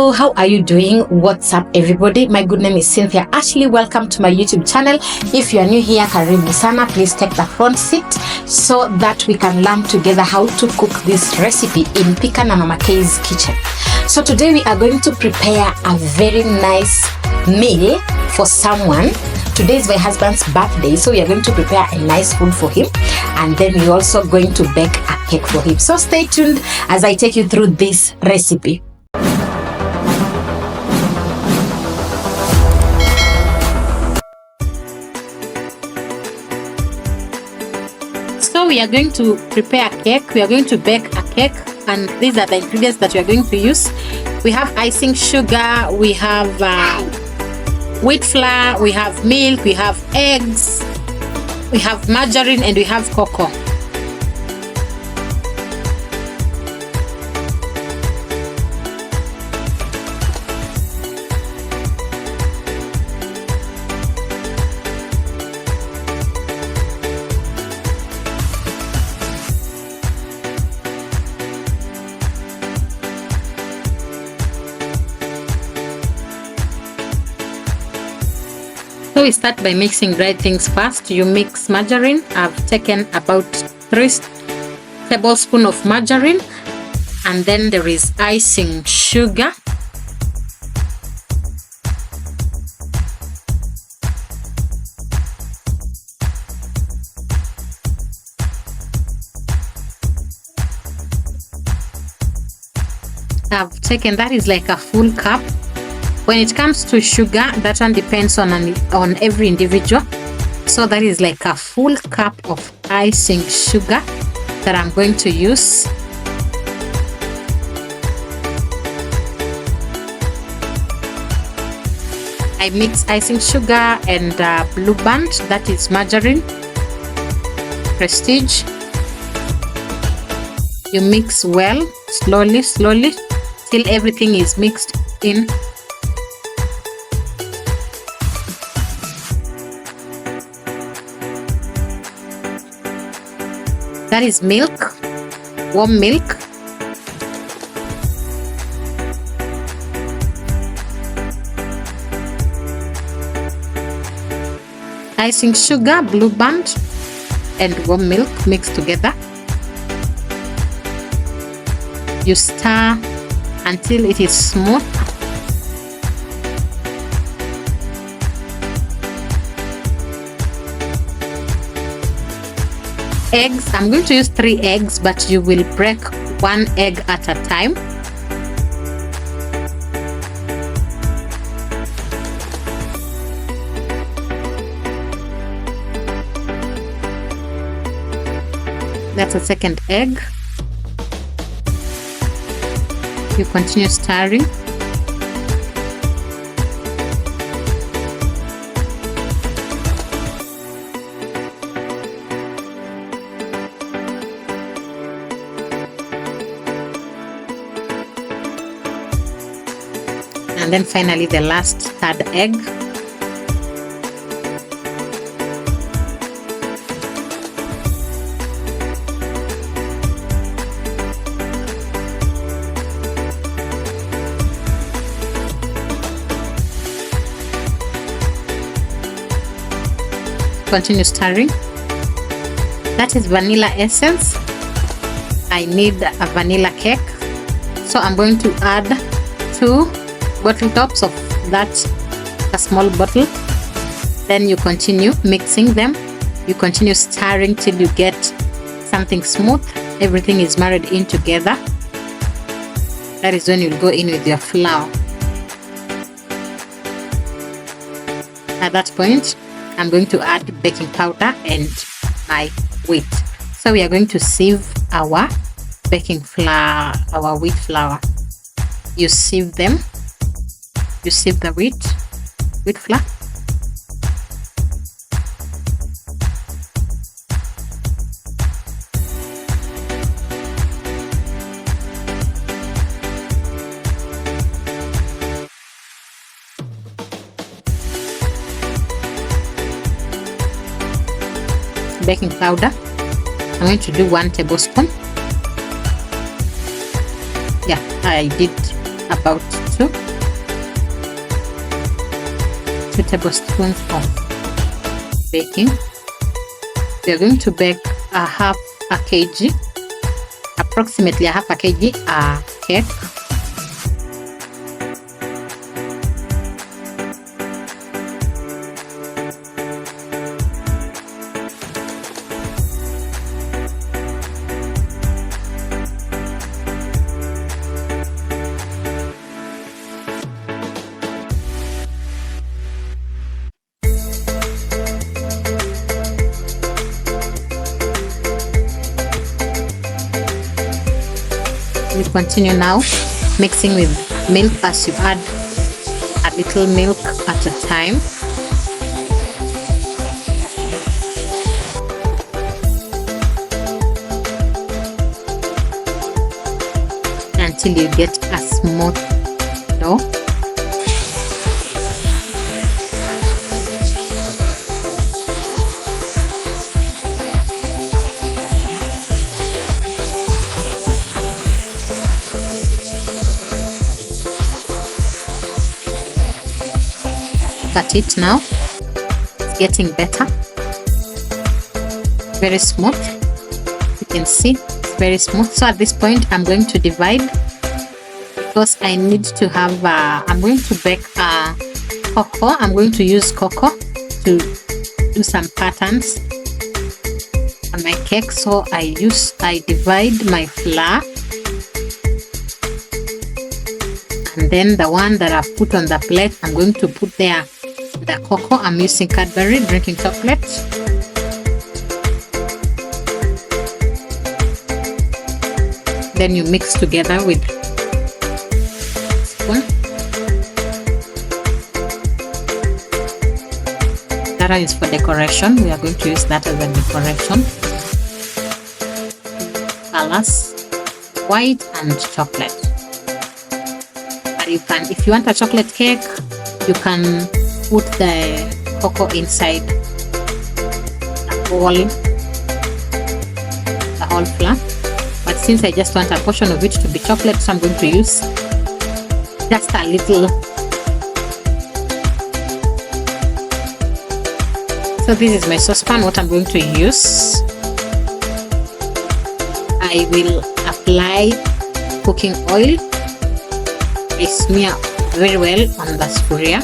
Hello, how are you doing? What's up, everybody? My good name is Cynthia Ashley. Welcome to my YouTube channel. If you are new here, karibu sana. Please take the front seat so that we can learn together how to cook this recipe in Pika na Mama K's kitchen. So today we are going to prepare a very nice meal for someone. Today is my husband's birthday, so we are going to prepare a nice food for him, and then we're also going to bake a cake for him. So stay tuned as I take you through this recipe. So we are going to prepare a cake. We are going to bake a cake, and these are the ingredients that we are going to use. We have icing sugar, we have wheat flour, we have milk, we have eggs, we have margarine, and we have cocoa. So we start by mixing dry things first. You mix margarine. I've taken about 3 tablespoons of margarine, and then there is icing sugar. I've taken, that is like a full cup. When it comes to sugar, that one depends on every individual. So that is like a full cup of icing sugar that I'm going to use. I mix icing sugar and Blue Band, that is margarine, Prestige. You mix well, slowly, till everything is mixed in. That is milk, warm milk. Icing sugar, Blue Band, and warm milk mixed together. You stir until it is smooth. Eggs, I'm going to use 3 eggs, but you will break 1 egg at a time. That's a second egg. You continue stirring. And then finally the last third egg. Continue stirring. That is vanilla essence. I need a vanilla cake, so I'm going to add 2 bottle tops of that, a small bottle. Then you continue mixing them. You continue stirring till you get something smooth. Everything is married in together. That is when you'll go in with your flour. At that point, I'm going to add baking powder and my wheat. So we are going to sieve our baking flour, our wheat flour. You sieve them. You sieve the wheat flour. Baking powder, I'm going to do 1 tablespoon. Yeah, I did about 2 tablespoons of baking. We are going to bake approximately a half a kg cake. We continue now mixing with milk as you add a little milk at a time. Until you get a smooth dough. At it now, it's getting better, very smooth. You can see it's very smooth. So at this point I'm going to divide, because I need to have I'm going to bake cocoa. I'm going to use cocoa to do some patterns on my cake. So I divide my flour, and then the one that I've put on the plate, I'm going to put there the cocoa. I'm using Cadbury drinking chocolate. Then you mix together with spoon. That is for decoration. We are going to use that as a decoration. Colors, white and chocolate. But you can, if you want a chocolate cake, you can put the cocoa inside the whole flour. But since I just want a portion of it to be chocolate, so I'm going to use just a little. So this is my saucepan, what I'm going to use. I will apply cooking oil. I smear very well on the spuria.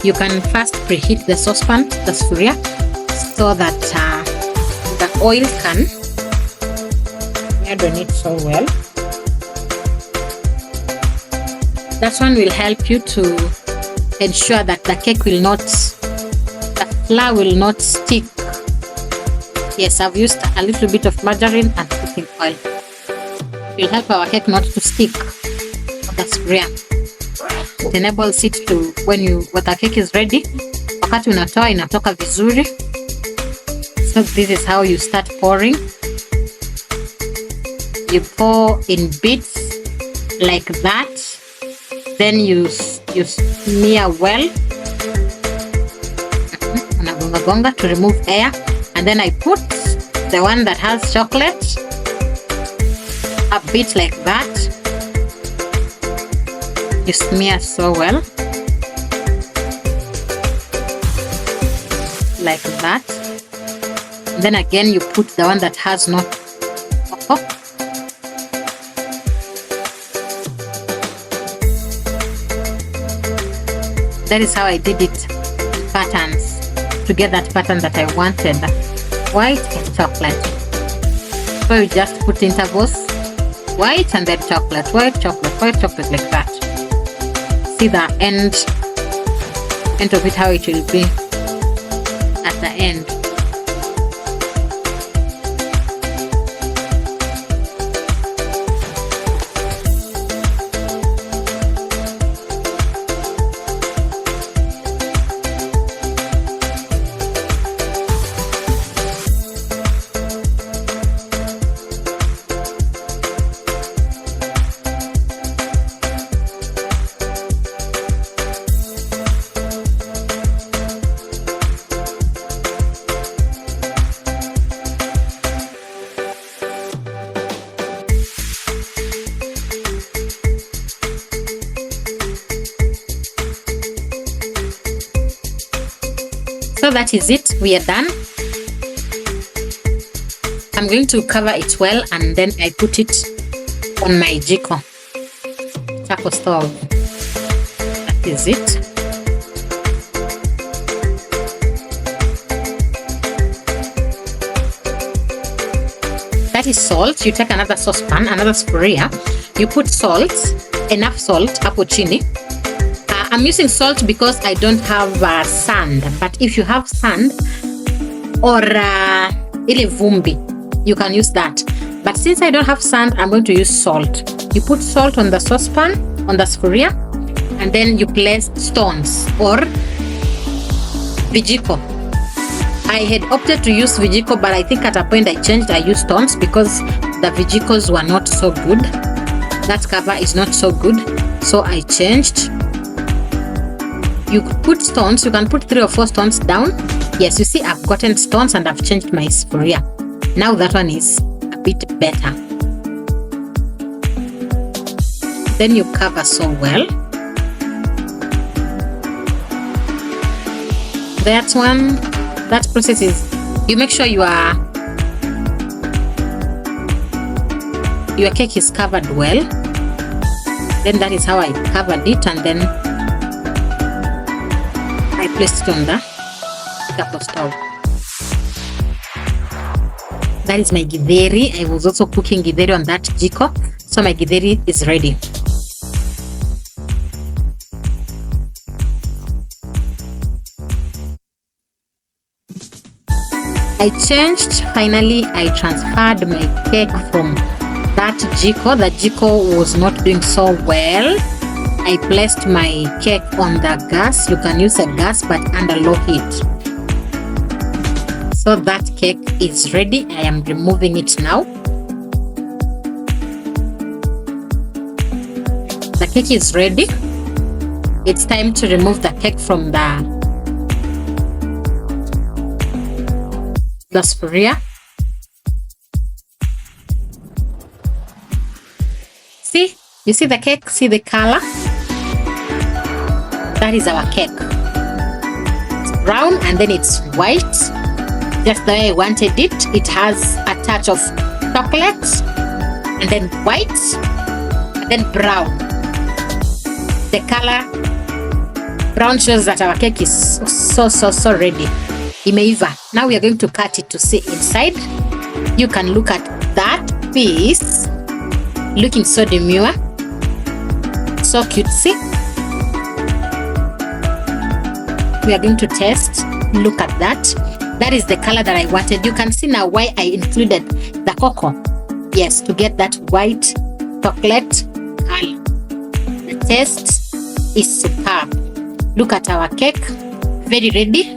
You can first preheat the saucepan, the spuria, so that the oil can add on it so well. That one will help you to ensure that the cake will not, the flour will not stick. Yes, I've used a little bit of margarine and cooking oil. It will help our cake not to stick on the spuria. It enables it to, when the cake is ready, wakati unatoa inatoka vizuri. So this is how you start pouring. You pour in bits like that. Then you smear well. Unagonga to remove air. And then I put the one that has chocolate, a bit like that. You smear so well, like that. Then again you put the one that has no cocoa. That is how I did it in patterns to get that pattern that I wanted, white and chocolate. So you just put intervals, white and then chocolate, white chocolate, white chocolate, like that. See the end of it, how it will be at the end. So that is it. We are done. I'm going to cover it well and then I put it on my Jiko charcoal stove. That is it. That is salt. You take another saucepan, another sufuria. You put salt, enough salt, hapo chini. I'm using salt because I don't have sand. But if you have sand or ile vumbi, you can use that. But since I don't have sand, I'm going to use salt. You put salt on the saucepan, on the sufuria, and then you place stones or vijiko. I had opted to use vijiko, but I think at a point I changed. I used stones because the vijikos were not so good. That cover is not so good, so I changed. You put stones. You can put 3 or 4 stones down. Yes, you see, I've gotten stones and I've changed my sufuria. Now that one is a bit better. Then you cover so well. That one, that process is, you make sure your cake is covered well. Then that is how I covered it, and then I placed it on the charcoal stove. That is my githeri. I was also cooking githeri on that Jiko, so my githeri is ready. I changed. Finally, I transferred my cake from that Jiko. The Jiko was not doing so well. I placed my cake on the gas. You can use a gas, but under low heat. So that cake is ready. I am removing it now. The cake is ready. It's time to remove the cake from the sufuria. See? You see the cake? See the color? That is our cake. It's brown and then it's white. Just the way I wanted it. It has a touch of chocolate and then white and then brown. The color brown shows that our cake is so ready. Imeiva. Now we are going to cut it to see inside. You can look at that piece. Looking so demure. So cutesy. We are going to test. Look at that. That is the color that I wanted. You can see now why I included the cocoa. Yes, to get that white chocolate color. The taste is superb. Look at our cake. Very ready.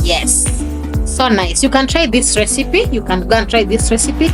Yes, so nice. You can try this recipe. You can go and try this recipe.